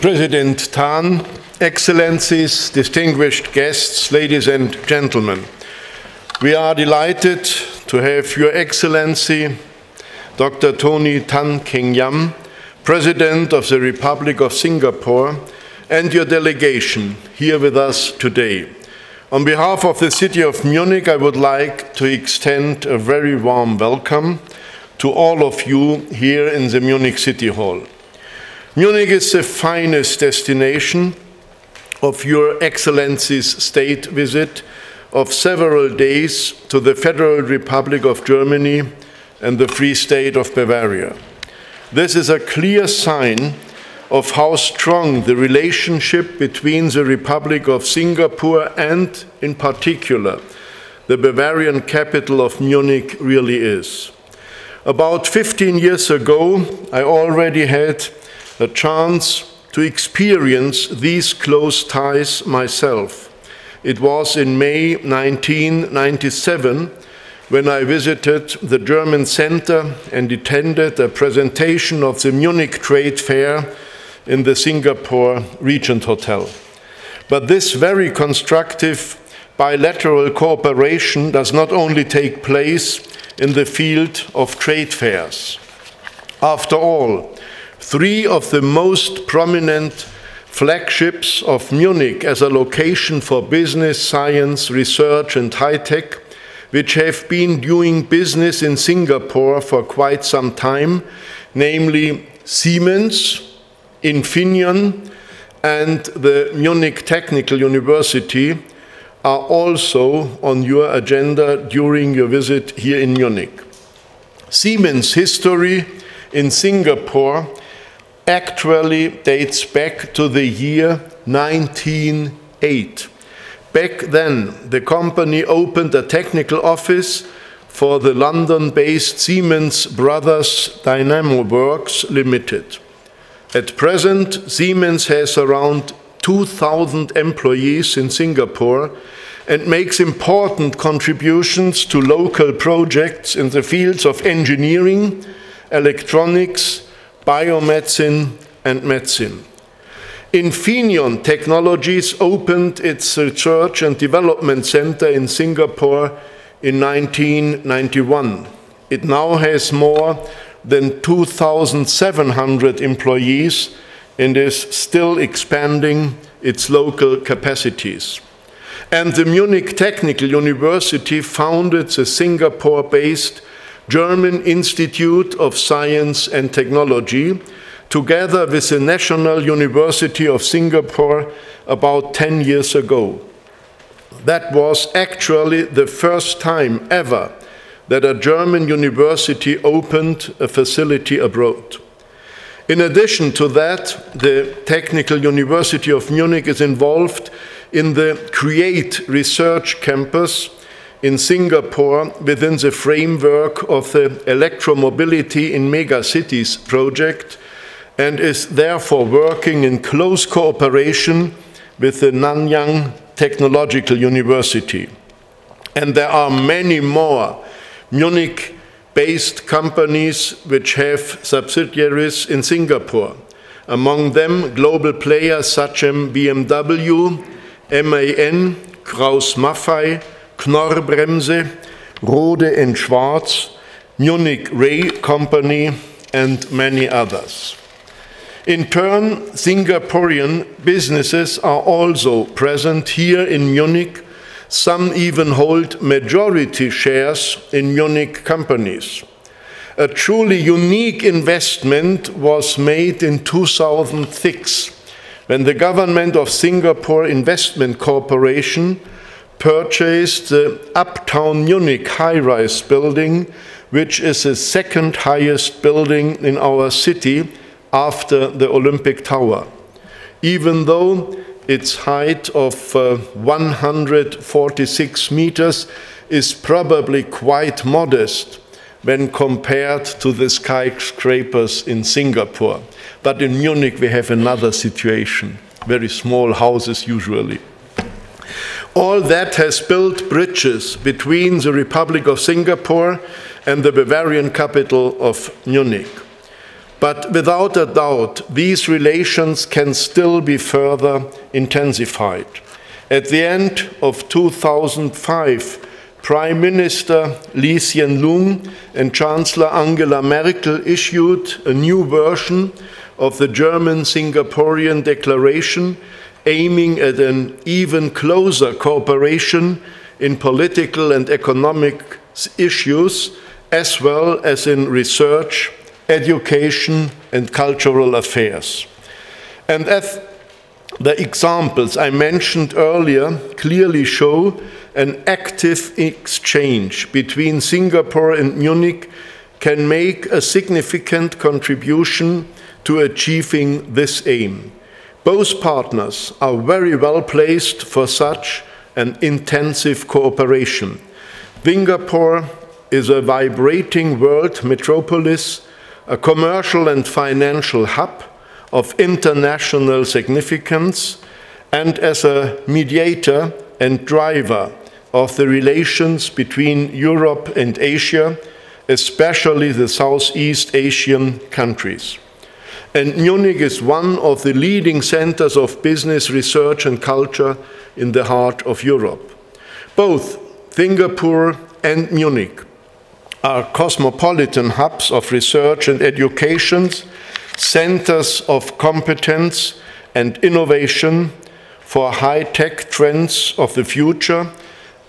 President Tan, Excellencies, distinguished guests, ladies and gentlemen, we are delighted to have Your Excellency, Dr. Tony Tan Keng Yam, President of the Republic of Singapore, and your delegation here with us today. On behalf of the city of Munich, I would like to extend a very warm welcome to all of you here in the Munich City Hall. Munich is the finest destination of Your Excellency's state visit of several days to the Federal Republic of Germany and the Free State of Bavaria. This is a clear sign of how strong the relationship between the Republic of Singapore and, in particular, the Bavarian capital of Munich really is. About 15 years ago, I already had a chance to experience these close ties myself. It was in May 1997 when I visited the German Center and attended a presentation of the Munich Trade Fair in the Singapore Regent Hotel. But this very constructive bilateral cooperation does not only take place in the field of trade fairs. After all, three of the most prominent flagships of Munich as a location for business, science, research and high-tech, which have been doing business in Singapore for quite some time, namely Siemens, Infineon and the Munich Technical University, are also on your agenda during your visit here in Munich. Siemens' history in Singapore actually dates back to the year 1908. Back then, the company opened a technical office for the London-based Siemens Brothers Dynamo Works Limited. At present, Siemens has around 2,000 employees in Singapore and makes important contributions to local projects in the fields of engineering, electronics, biomedicine and medicine. Infineon Technologies opened its research and development center in Singapore in 1991. It now has more than 2,700 employees and is still expanding its local capacities. And the Munich Technical University founded the Singapore-based German Institute of Science and Technology, together with the National University of Singapore about 10 years ago. That was actually the first time ever that a German university opened a facility abroad. In addition to that, the Technical University of Munich is involved in the CREATE research campus in Singapore within the framework of the Electromobility in Megacities project and is therefore working in close cooperation with the Nanyang Technological University. And there are many more Munich-based companies which have subsidiaries in Singapore. Among them, global players such as BMW, MAN, Krauss-Maffei, Knorr-Bremse, Rode & Schwarz, Munich Ray Company, and many others. In turn, Singaporean businesses are also present here in Munich. Some even hold majority shares in Munich companies. A truly unique investment was made in 2006 when the government of Singapore Investment Corporation purchased the Uptown Munich high-rise building, which is the second highest building in our city after the Olympic Tower. Even though its height of 146 meters is probably quite modest when compared to the skyscrapers in Singapore. But in Munich we have another situation, very small houses usually. All that has built bridges between the Republic of Singapore and the Bavarian capital of Munich. But without a doubt, these relations can still be further intensified. At the end of 2005, Prime Minister Lee Hsien Loong and Chancellor Angela Merkel issued a new version of the German-Singaporean Declaration aiming at an even closer cooperation in political and economic issues, as well as in research, education, and cultural affairs. And as the examples I mentioned earlier clearly show, an active exchange between Singapore and Munich can make a significant contribution to achieving this aim. Both partners are very well placed for such an intensive cooperation. Singapore is a vibrating world metropolis, a commercial and financial hub of international significance, and as a mediator and driver of the relations between Europe and Asia, especially the Southeast Asian countries. And Munich is one of the leading centers of business, research, and culture in the heart of Europe. Both Singapore and Munich are cosmopolitan hubs of research and education, centers of competence and innovation for high-tech trends of the future,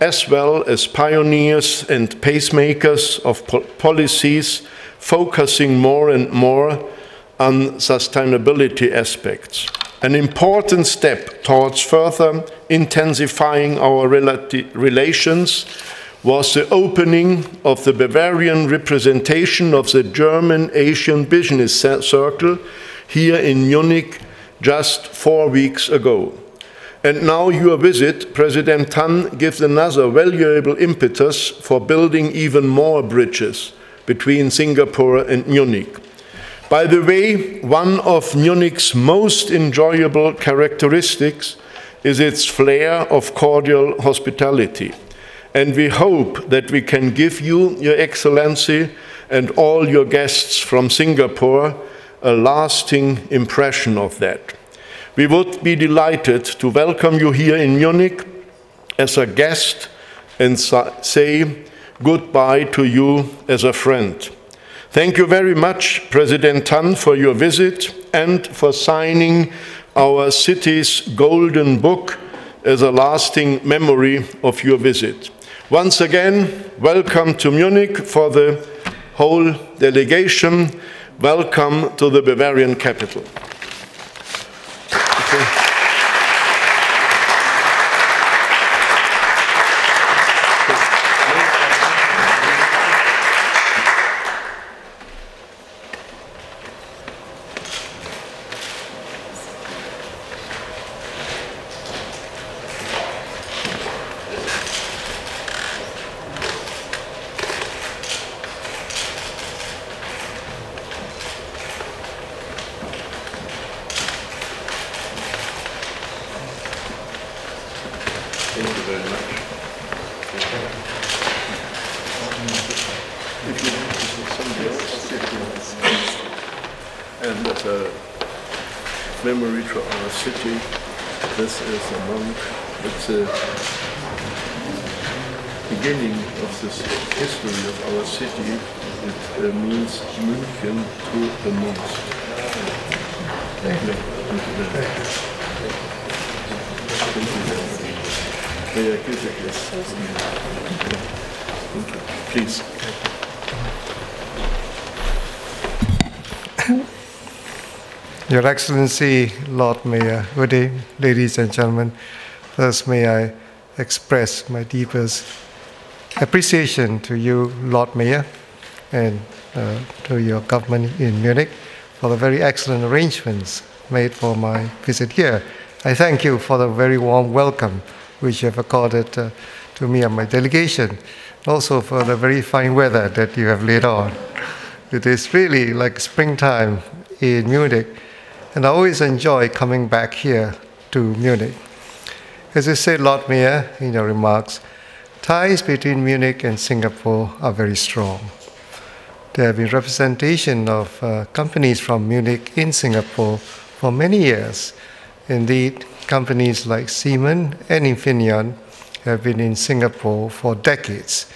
as well as pioneers and pacemakers of policies focusing more and more on sustainability aspects. An important step towards further intensifying our relations was the opening of the Bavarian representation of the German Asian Business Circle here in Munich just 4 weeks ago. And now your visit, President Tan, gives another valuable impetus for building even more bridges between Singapore and Munich. By the way, one of Munich's most enjoyable characteristics is its flair of cordial hospitality. And we hope that we can give you, Your Excellency, and all your guests from Singapore a lasting impression of that. We would be delighted to welcome you here in Munich as a guest and say goodbye to you as a friend. Thank you very much, President Tan, for your visit and for signing our city's Golden Book as a lasting memory of your visit. Once again, welcome to Munich for the whole delegation. Welcome to the Bavarian capital. Okay. And as a memory to our city, this is a monk. It's a beginning of this history of our city. It means München to the most. Thank you. May I give it this? Please. Your Excellency, Lord Mayor, good day, ladies and gentlemen. First, may I express my deepest appreciation to you, Lord Mayor, and to your government in Munich for the very excellent arrangements made for my visit here. I thank you for the very warm welcome which you have accorded to me and my delegation, also for the very fine weather that you have laid on. It is really like springtime in Munich, and I always enjoy coming back here to Munich. As you said, Lord Mayor, in your remarks, ties between Munich and Singapore are very strong. There have been representation of companies from Munich in Singapore for many years. Indeed, companies like Siemens and Infineon have been in Singapore for decades.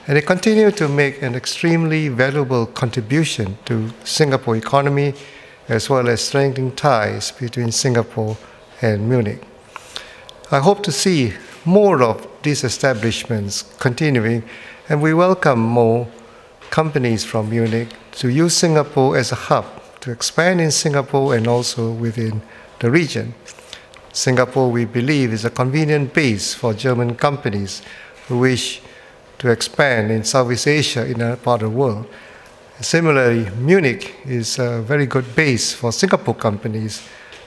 And they continue to make an extremely valuable contribution to Singapore economy, as well as strengthening ties between Singapore and Munich. I hope to see more of these establishments continuing, and we welcome more companies from Munich to use Singapore as a hub to expand in Singapore and also within the region. Singapore, we believe, is a convenient base for German companies who wish to expand in Southeast Asia, in that part of the world. Similarly, Munich is a very good base for Singapore companies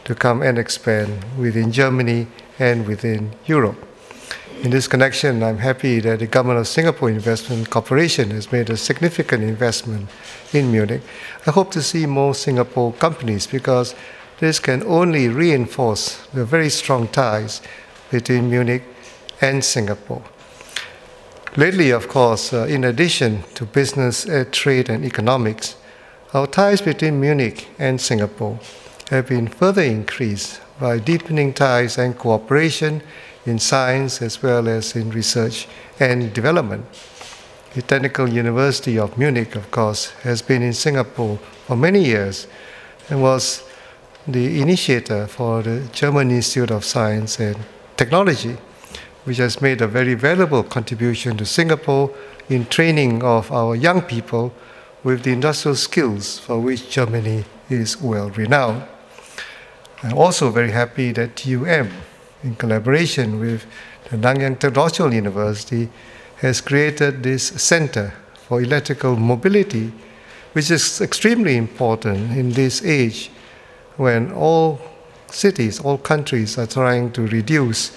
to come and expand within Germany and within Europe. In this connection, I'm happy that the Government of Singapore Investment Corporation has made a significant investment in Munich. I hope to see more Singapore companies because this can only reinforce the very strong ties between Munich and Singapore. Lately, of course, in addition to business, trade, and economics, our ties between Munich and Singapore have been further increased by deepening ties and cooperation in science as well as in research and development. The Technical University of Munich, of course, has been in Singapore for many years and was the initiator for the German Institute of Science and Technology, which has made a very valuable contribution to Singapore in training of our young people with the industrial skills for which Germany is well renowned. I'm also very happy that TUM, in collaboration with the Nanyang Technological University, has created this Center for Electrical Mobility, which is extremely important in this age when all cities, all countries are trying to reduce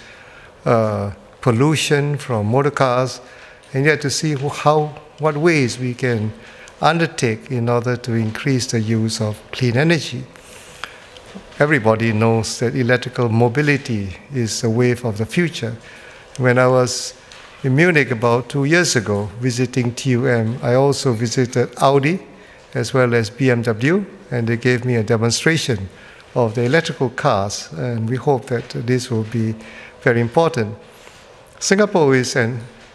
pollution from motor cars, and yet to see what ways we can undertake in order to increase the use of clean energy. Everybody knows that electrical mobility is the wave of the future. When I was in Munich about 2 years ago visiting TUM, I also visited Audi as well as BMW, and they gave me a demonstration of the electrical cars, and we hope that this will be very important. Singapore is,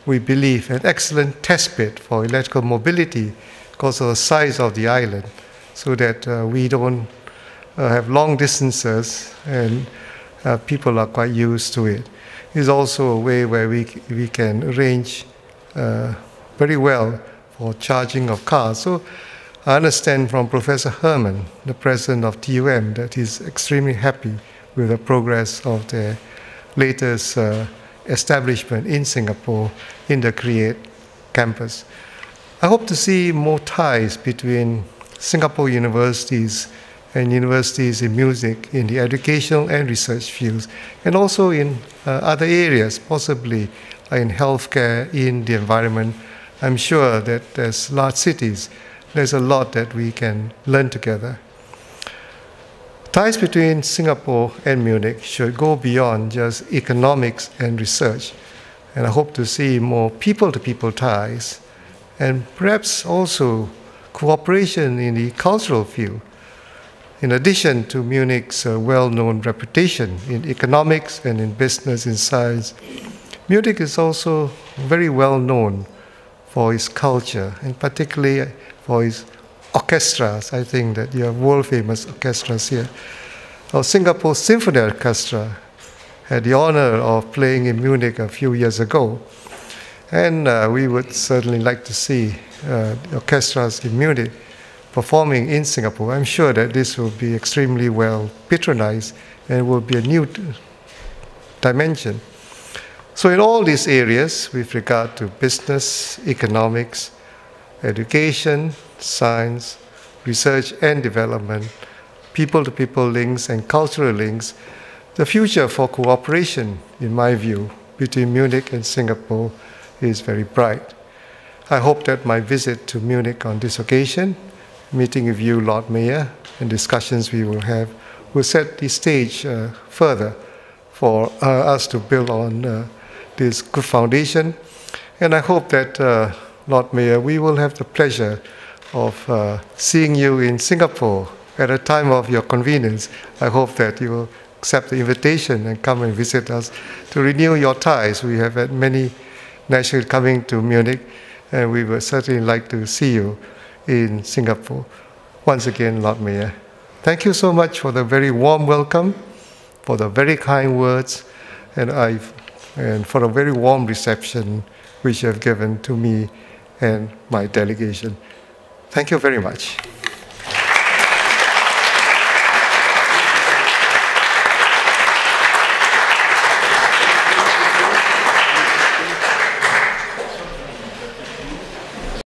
we believe, an excellent test bed for electrical mobility because of the size of the island, so that we don't have long distances and people are quite used to it. It's also a way where we can arrange very well for charging of cars. So I understand from Professor Herman, the president of TUM, that he's extremely happy with the progress of the latest establishment in Singapore in the CREATE campus. I hope to see more ties between Singapore universities and universities in music, in the educational and research fields, and also in other areas, possibly in healthcare, in the environment. I'm sure that as large cities, there's a lot that we can learn together. Ties between Singapore and Munich should go beyond just economics and research, and I hope to see more people-to-people ties, and perhaps also cooperation in the cultural field. In addition to Munich's well-known reputation in economics and in business and science, Munich is also very well known for its culture, and particularly for its orchestras. I think that you have world-famous orchestras here. Our Singapore Symphony Orchestra had the honor of playing in Munich a few years ago, and we would certainly like to see orchestras in Munich performing in Singapore. I'm sure that this will be extremely well patronized and will be a new dimension. So in all these areas, with regard to business, economics, education, science, research and development, people-to-people links and cultural links, the future for cooperation, in my view, between Munich and Singapore is very bright. I hope that my visit to Munich on this occasion, meeting with you, Lord Mayor, and discussions we will have, will set the stage further for us to build on this good foundation. And I hope that, Lord Mayor, we will have the pleasure of seeing you in Singapore at a time of your convenience. I hope that you will accept the invitation and come and visit us to renew your ties. We have had many nationals coming to Munich, and we would certainly like to see you in Singapore. Once again, Lord Mayor, thank you so much for the very warm welcome, for the very kind words, and for a very warm reception which you have given to me and my delegation. Thank you very much.